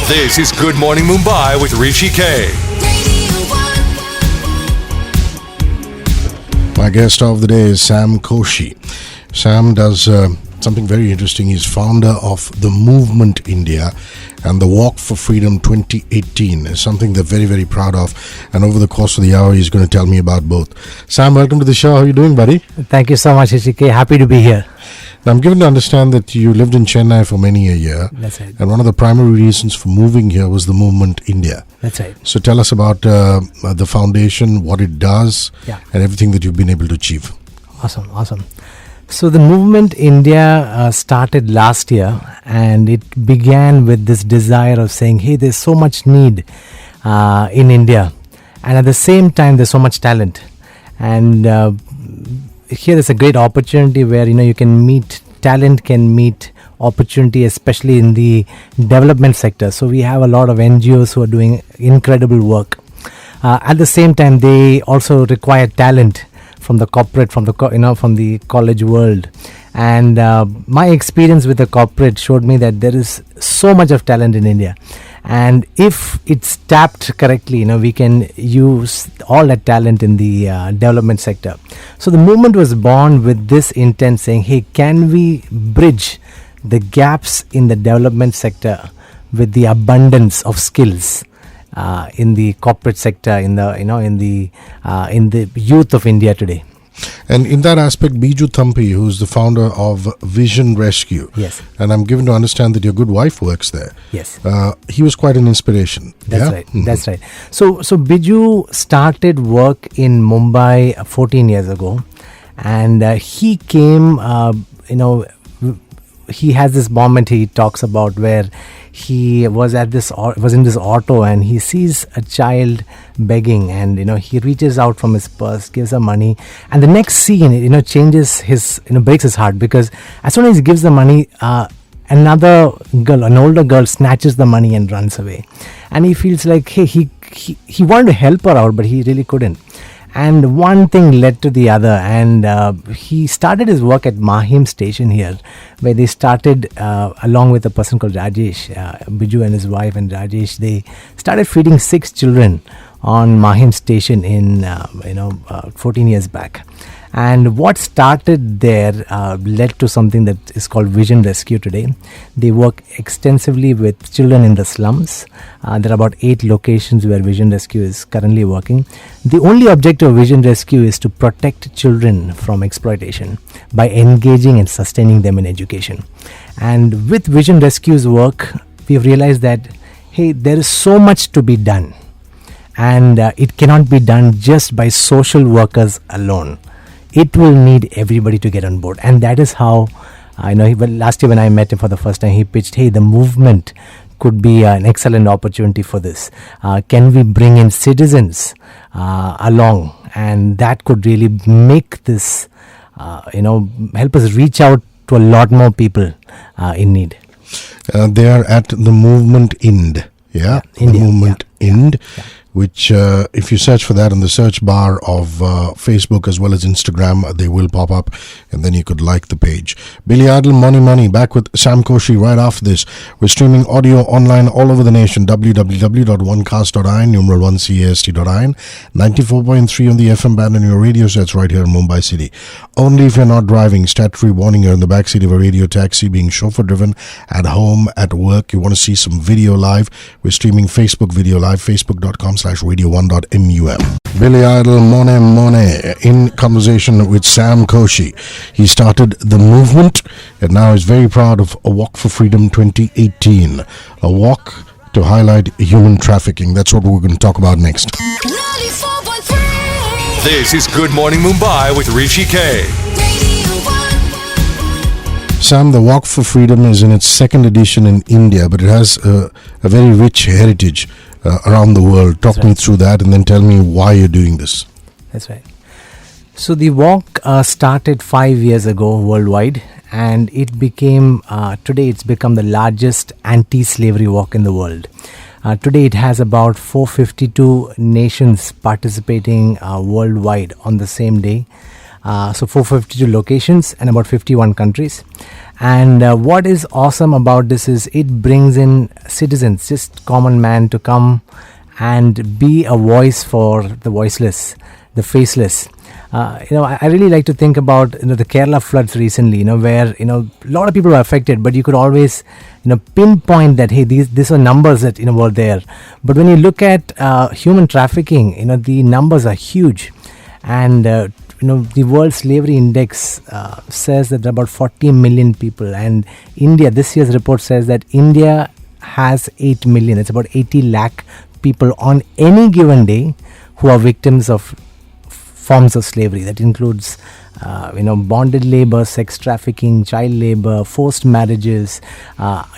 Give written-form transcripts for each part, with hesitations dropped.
This is Good Morning Mumbai with Hrishikesh. My guest of the day is Sam Koshy. Sam does something very interesting. He's founder of the Movement India, and the Walk for Freedom 2018 is something they're very, very proud of. And over the course of the hour, he's going to tell me about both. Sam, welcome to the show. How are you doing, buddy? Thank you so much, Hrishikesh. Happy to be here. Now, I'm given to understand that you lived in Chennai for many a year. That's right. And one of the primary reasons for moving here was the Movement India. That's right. So tell us about the foundation, what it does, and everything that you've been able to achieve. Awesome. So the Movement India started last year, and it began with this desire of saying, hey, there's so much need in India, and at the same time there's so much talent, and here is a great opportunity where you can meet talent, can meet opportunity, especially in the development sector. So we have a lot of NGOs who are doing incredible work. At the same time, they also require talent from the corporate, from the college world. And my experience with the corporate showed me that there is so much of talent in India. And if it's tapped correctly, we can use all that talent in the development sector. So the movement was born with this intent, saying, hey, can we bridge the gaps in the development sector with the abundance of skills in the corporate sector, in the youth of India today? And in that aspect, Biju Thampi, who's the founder of Vision Rescue, yes, and I'm given to understand that your good wife works there. Yes, he was quite an inspiration. That's right. Mm-hmm. That's right. So Biju started work in Mumbai 14 years ago, and he came. He has this moment he talks about where he was in this auto, and he sees a child begging, and he reaches out from his purse, gives her money, and the next scene changes his breaks his heart, because as soon as he gives the money, another girl, an older girl, snatches the money and runs away, and he feels like, hey, he wanted to help her out, but he really couldn't. And one thing led to the other, and he started his work at Mahim station here, where they started along with a person called Rajesh, Biju and his wife and Rajesh. They started feeding 6 children on Mahim station in 14 years back. And what started there led to something that is called Vision Rescue today. They work extensively with children in the slums. There are about 8 locations where Vision Rescue is currently working. The only objective of Vision Rescue is to protect children from exploitation by engaging and sustaining them in education. And with Vision Rescue's work, we've realized that, hey, there is so much to be done. And it cannot be done just by social workers alone. It will need everybody to get on board. And that is how, last year when I met him for the first time, he pitched, hey, the movement could be an excellent opportunity for this. Can we bring in citizens along? And that could really make this, help us reach out to a lot more people in need. They are at the Movement Ind. Yeah, India. The Movement Ind. Which if you search for that in the search bar of Facebook as well as Instagram, they will pop up, and then you could like the page. Billy Idol, Money, back with Sam Koshy right after this. We're streaming audio online all over the nation, www.onecast.in, numeral 1cast.in, 94.3 on the FM band and your radio sets right here in Mumbai City. Only if you're not driving. Statutory warning, you're in the backseat of a radio taxi being chauffeur driven, at home, at work. You want to see some video live. We're streaming Facebook video live, facebook.com/radio1.mum. Billy Idol, Money, in conversation with Sam Koshy. He started the movement and now is very proud of a Walk for Freedom 2018, a walk to highlight human trafficking. That's what we're going to talk about next. 94.3. This is Good Morning Mumbai with Hrishikesh. Sam, the Walk for Freedom is in its 2nd edition in India, but it has a very rich heritage around the world. Talk me through that, and then tell me why you're doing this. That's right. So the walk started 5 years ago worldwide, and it became, today it's become the largest anti-slavery walk in the world. Today it has about 452 nations participating worldwide on the same day. So 452 locations and about 51 countries. And what is awesome about this is it brings in citizens, just common man, to come and be a voice for the voiceless, the faceless. I really like to think about the Kerala floods recently, where a lot of people were affected, but you could always pinpoint that, hey, these are numbers that were there. But when you look at human trafficking, the numbers are huge, and the World Slavery Index says that there are about 40 million people, and India, this year's report says that India has 8 million. It's about 80 lakh people on any given day who are victims of forms of slavery. That includes bonded labor, sex trafficking, child labor, forced marriages,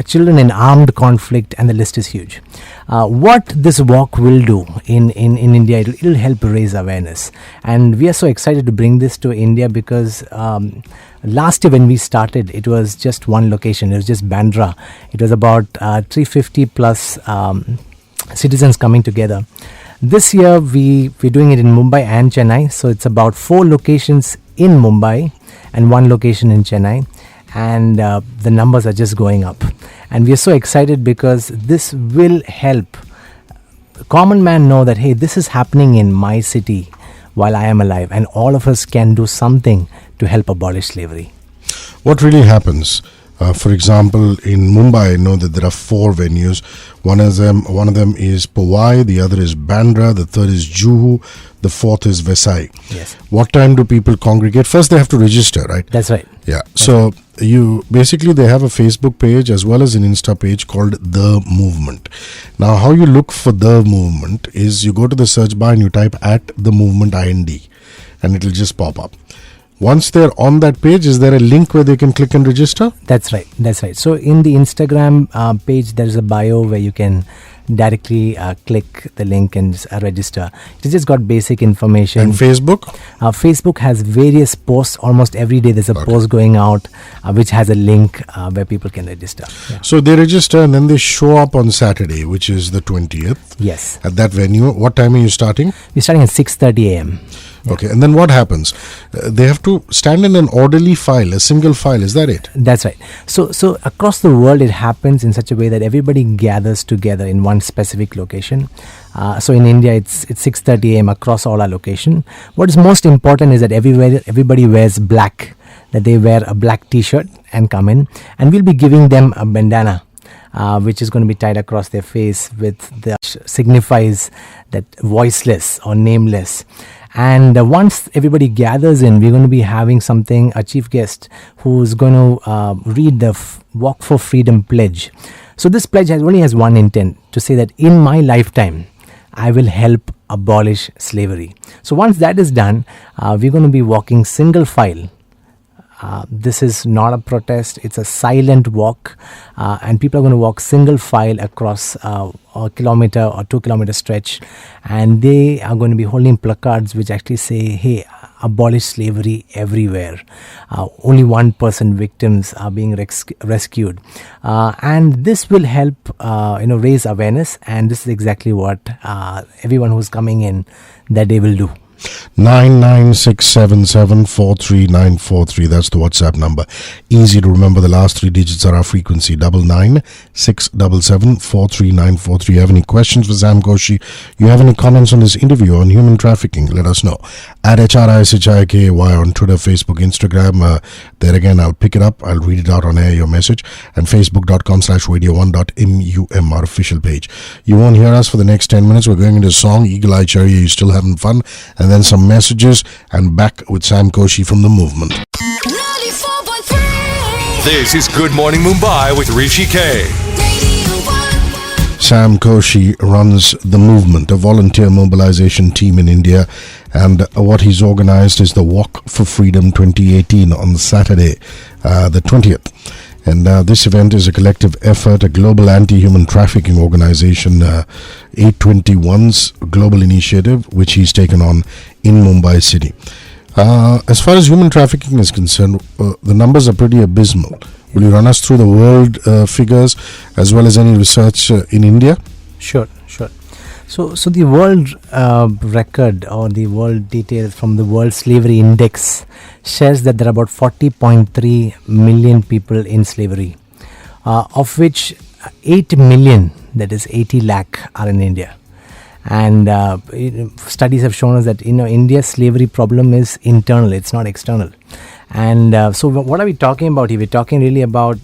children in armed conflict, and the list is huge. What this walk will do in India, it'll help raise awareness, and we are so excited to bring this to India because last year when we started, it was just one location. It was just Bandra. It was about 350 plus citizens coming together. This year we're doing it in Mumbai and Chennai, so it's about 4 locations in Mumbai and 1 location in Chennai, and the numbers are just going up, and we are so excited because this will help common man know that, hey, this is happening in my city while I am alive, and all of us can do something to help abolish slavery. What really happens? For example, in Mumbai, I know that there are 4 venues. One of them is Powai, the other is Bandra, the third is Juhu, the fourth is Vasai. Yes. What time do people congregate? First, they have to register, right? That's right. Yeah. So they have a Facebook page as well as an Insta page called The Movement. Now, how you look for The Movement is you go to the search bar and you type @The Movement IND, and it will just pop up. Once they're on that page, is there a link where they can click and register? That's right. So in the Instagram page, there's a bio where you can directly click the link and register. It's just got basic information. And Facebook? Facebook has various posts. Almost every day there's a post going out which has a link where people can register. Yeah. So they register and then they show up on Saturday, which is the 20th. Yes. At that venue. What time are you starting? We're starting at 6:30 a.m. Yeah. Okay, and then what happens? They have to stand in an orderly file, a single file, is that it? That's right. So across the world it happens in such a way that everybody gathers together in one specific location. So in India it's 6:30 a.m. across all our location. What is most important is that everybody wears black, that they wear a black t-shirt and come in, and we'll be giving them a bandana. Which is going to be tied across their face signifies that voiceless or nameless. And once everybody gathers in, we're going to be having a chief guest who's going to read the Walk for Freedom pledge. So this pledge only has one intent, to say that in my lifetime, I will help abolish slavery. So once that is done, we're going to be walking single file. This is not a protest, it's a silent walk, and people are going to walk single file across a kilometer or 2 kilometer stretch, and they are going to be holding placards which actually say, hey, abolish slavery everywhere. Only 1% victims are being rescued, and this will help raise awareness, and this is exactly what everyone who's coming in that day will do. 996774393. That's the WhatsApp number. Easy to remember. The last 3 digits are our frequency. 996774393. You have any questions for Sam Koshy? You have any comments on this interview on human trafficking? Let us know. At HRISHIKAY on Twitter, Facebook, Instagram. There again, I'll pick it up. I'll read it out on air, your message. And Facebook.com/radio1.mum, our official page. You won't hear us for the next 10 minutes. We're going into a song. Eagle Eye Cherry, Are You Still Having Fun? And then some messages, and back with Sam Koshy from The Movement. 94.3. This is Good Morning Mumbai with Hrishikesh. Sam Koshy runs The Movement, a volunteer mobilization team in India, and what he's organized is the Walk for Freedom 2018 on Saturday, the 20th. And this event is a collective effort, a global anti-human trafficking organization, 821's global initiative, which he's taken on in Mumbai city. As far as human trafficking is concerned, the numbers are pretty abysmal. Will you run us through the world figures as well as any research in India? Sure. So the world record or the world details from the World Slavery Index shares that there are about 40.3 million people in slavery, of which 8 million, that is 80 lakh, are in India. And studies have shown us that India's slavery problem is internal; it's not external. And so, what are we talking about here? We're talking really about,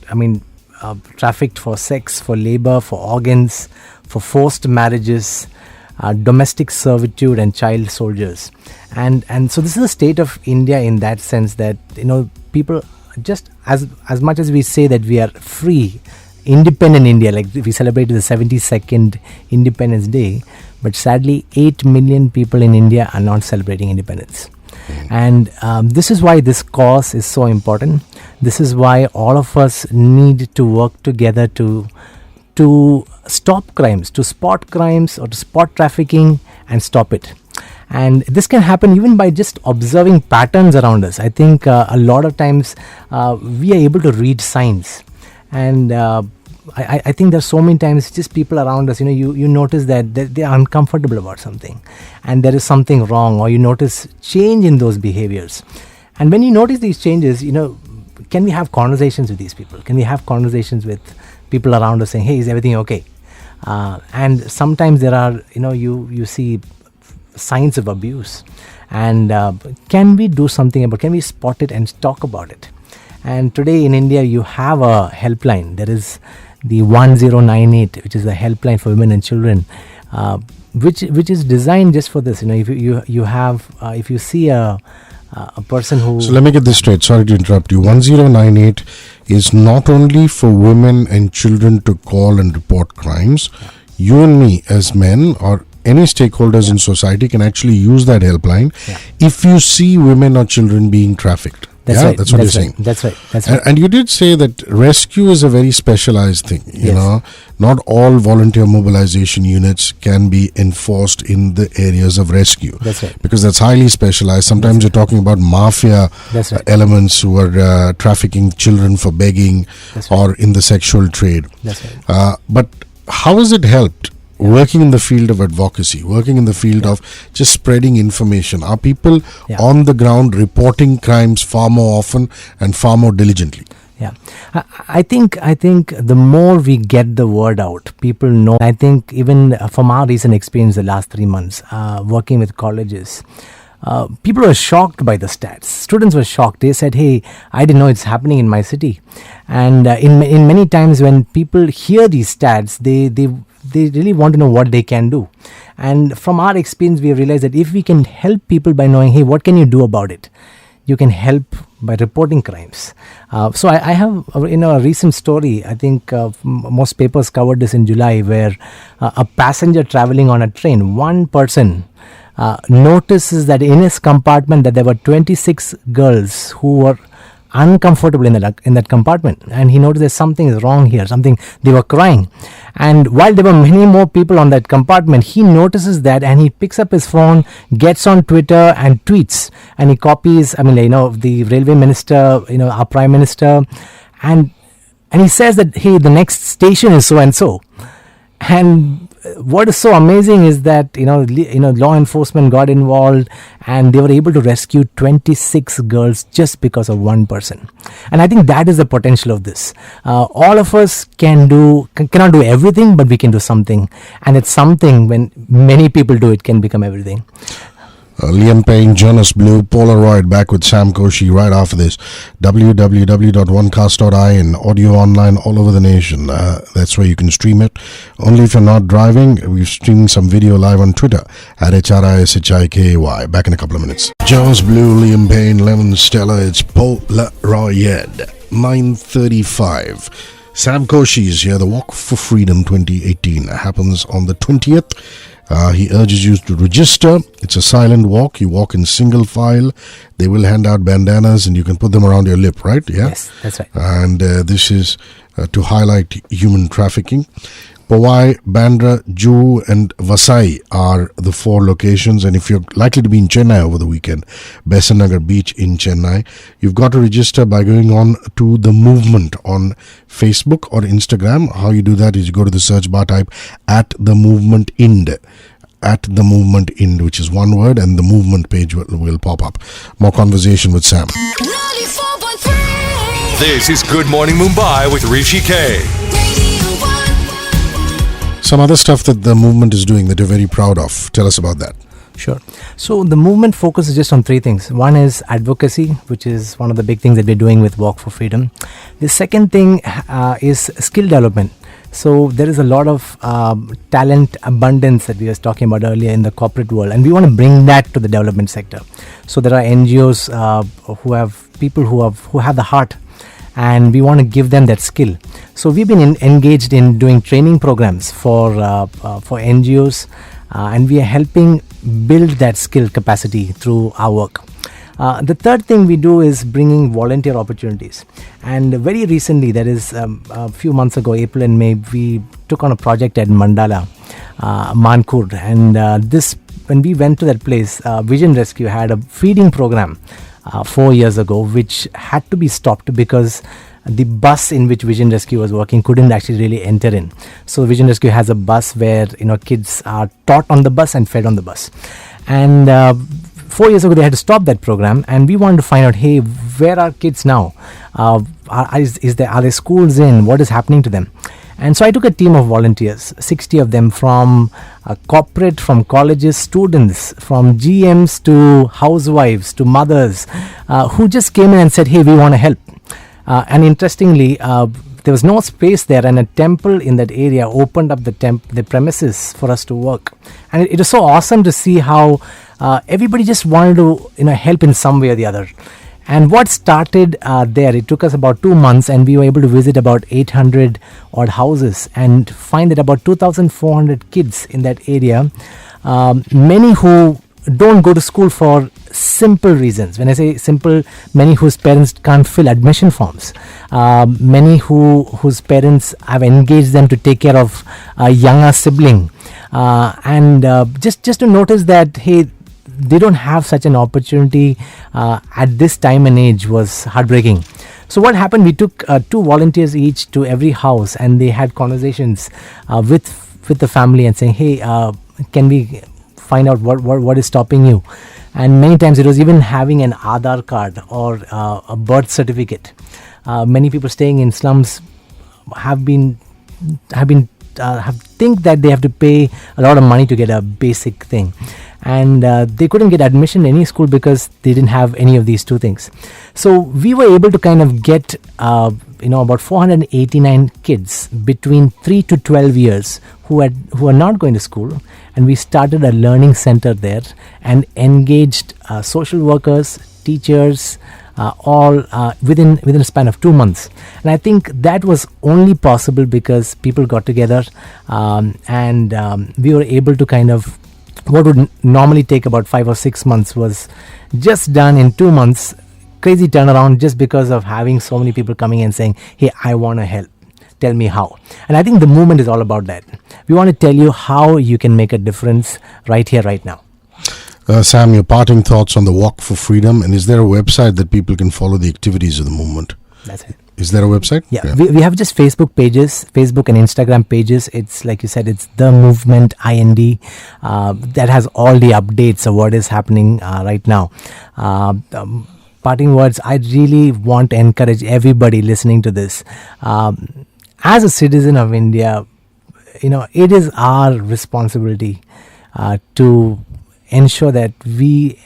trafficked for sex, for labor, for organs, for forced marriages, domestic servitude, and child soldiers. And so this is the state of India in that sense that people, just as much as we say that we are free, independent India, like we celebrated the 72nd Independence Day, but sadly 8 million people in India are not celebrating independence. And this is why this cause is so important. This is why all of us need to work together to stop crimes, to spot crimes or to spot trafficking and stop it. And this can happen even by just observing patterns around us. I think a lot of times we are able to read signs. And I think there's so many times just people around us, you notice that they are uncomfortable about something and there is something wrong, or you notice change in those behaviors. And when you notice these changes, can we have conversations with these people? Can we have conversations with people around us saying, hey, is everything okay? And sometimes there are, you see signs of abuse. And can we do something about it? Can we spot it and talk about it? And today in India, you have a helpline. There is the 1098, which is the helpline for women and children, which is designed just for this. If you see a person who... So let me get this straight. Sorry to interrupt you. 1098 is not only for women and children to call and report crimes. You and me as men or any stakeholders in society can actually use that helpline if you see women or children being trafficked. That's right. That's what you're saying. That's right. And you did say that rescue is a very specialized thing. Not all volunteer mobilization units can be enforced in the areas of rescue. That's right. Because that's highly specialized. Sometimes you're talking about mafia elements who are trafficking children for begging or in the sexual trade. That's right. But how has it helped? Working in the field of advocacy, working in the field of just spreading information. Are people on the ground reporting crimes far more often and far more diligently? Yeah, I think the more we get the word out, people know. I think even from our recent experience the last 3 months, working with colleges, people were shocked by the stats. Students were shocked. They said, hey, I didn't know it's happening in my city. And in many times when people hear these stats, they really want to know what they can do. And from our experience, we realized that if we can help people by knowing, hey, what can you do about it? You can help by reporting crimes. So I have, a recent story. I think most papers covered this in July, where a passenger traveling on a train, one person notices that in his compartment that there were 26 girls who were uncomfortable in that compartment, and he noticed that something is wrong here. They were crying, and while there were many more people on that compartment, he notices that, and he picks up his phone, gets on Twitter and tweets, and he copies. The railway minister, our prime minister, and he says that, hey, the next station is so and so. And what is so amazing is that law enforcement got involved and they were able to rescue 26 girls just because of one person. And I think that is the potential of this. All of us cannot do everything, but we can do something. And it's something, when many people do it, can become everything. Liam Payne, Jonas Blue, Polaroid, back with Sam Koshy right after this. www.onecast.in, audio online all over the nation. That's where you can stream it. Only if you're not driving. We're streaming some video live on Twitter at HRISHIKAY. Back in a couple of minutes. Jonas Blue, Liam Payne, Lemon Stella. It's Polaroid. 9:35. Sam Koshy is here. The Walk for Freedom 2018 happens on the 20th. He urges you to register. It's a silent walk. You walk in single file. They will hand out bandanas and you can put them around your lip, right? Yeah? Yes, that's right. And this is to highlight human trafficking. Powai, Bandra, Juhu and Vasai are the 4 locations. And if you're likely to be in Chennai over the weekend, Besant Nagar Beach in Chennai, you've got to register by going on to The Movement on Facebook or Instagram. How you do that is you go to the search bar, type at The Movement Ind. at the movement in, which is one word, and the movement page will pop up. More conversation with Sam. 94.3 This is Good Morning Mumbai with Hrishi K. Radio 1. Some other stuff that the movement is doing that you're very proud of. Tell us about that. Sure. So the movement focuses just on three things. One is advocacy, which is one of the big things that we're doing with Walk for Freedom. The second thing is skill development. So there is a lot of talent abundance that we were talking about earlier in the corporate world, and we want to bring that to the development sector. So there are NGOs who have people who have the heart, and we want to give them that skill. So we've been engaged in doing training programs for NGOs, and we are helping build that skill capacity through our work. The third thing we do is bringing volunteer opportunities. And very recently, that is a few months ago, April and May, we took on a project at Mandala, Mankur. And when we went to that place, Vision Rescue had a feeding program 4 years ago, which had to be stopped because the bus in which Vision Rescue was working couldn't actually really enter in. So Vision Rescue has a bus where kids are taught on the bus and fed on the bus. And 4 years ago they had to stop that program, and we wanted to find out, hey, where are kids now? Are there schools in? What is happening to them? And so I took a team of volunteers, 60 of them from corporate, from colleges, students, from GMs to housewives to mothers, who just came in and said, hey, we want to help. And interestingly, there was no space there, and a temple in that area opened up the premises for us to work. And it was so awesome to see how everybody just wanted to help in some way or the other. And what started there, it took us about 2 months, and we were able to visit about 800 odd houses and find that about 2,400 kids in that area, many who don't go to school for simple reasons. When I say simple, many whose parents can't fill admission forms, many whose parents have engaged them to take care of a younger sibling, and just to notice that, hey, they don't have such an opportunity at this time and age was heartbreaking. So what happened, we took 2 volunteers each to every house, and they had conversations with the family and saying, hey, can we find out what is stopping you? And many times it was even having an Aadhaar card or a birth certificate. Many people staying in slums have think that they have to pay a lot of money to get a basic thing, and they couldn't get admission in any school because they didn't have any of these 2 things. So we were able to kind of get about 489 kids between 3 to 12 years who are not going to school, and we started a learning center there and engaged social workers, teachers, all within a span of 2 months. And I think that was only possible because people got together, and we were able to kind of, what would normally take about 5 or 6 months was just done in 2 months. Crazy turnaround, just because of having so many people coming and saying, hey, I want to help, tell me how. And I think the movement is all about that. We want to tell you how you can make a difference right here, right now. Sam, your parting thoughts on the Walk for Freedom, and is there a website that people can follow the activities of the movement? That's it. Is there a website? Yeah. We have just Facebook pages, Facebook and Instagram pages. It's like you said, it's The Movement IND. That has all the updates of what is happening right now. Parting words, I really want to encourage everybody listening to this. As a citizen of India, it is our responsibility to ensure that we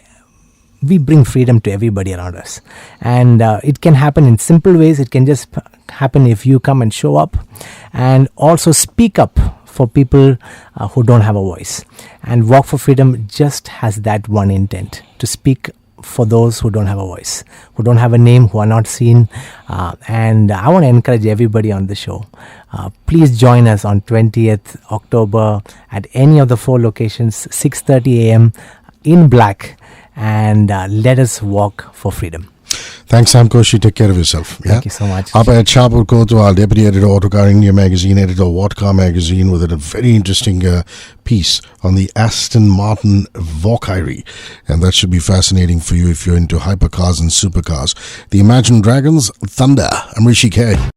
bring freedom to everybody around us. And it can happen in simple ways. It can just happen if you come and show up and also speak up for people who don't have a voice. And Walk for Freedom just has that one intent, to speak for those who don't have a voice, who don't have a name, who are not seen. And I want to encourage everybody on the show. Please join us on 20th October at any of the 4 locations, 6:30 a.m. in black, and let us walk for freedom. Thanks, Sam Koshy. Take care of yourself. Thank you so much. Up at Shapur Kotwal, Deputy Editor, Autocar India Magazine, Editor, Vodka Magazine, with a very interesting piece on the Aston Martin Valkyrie. And that should be fascinating for you if you're into hypercars and supercars. The Imagine Dragons, Thunder. I'm Hrishi K.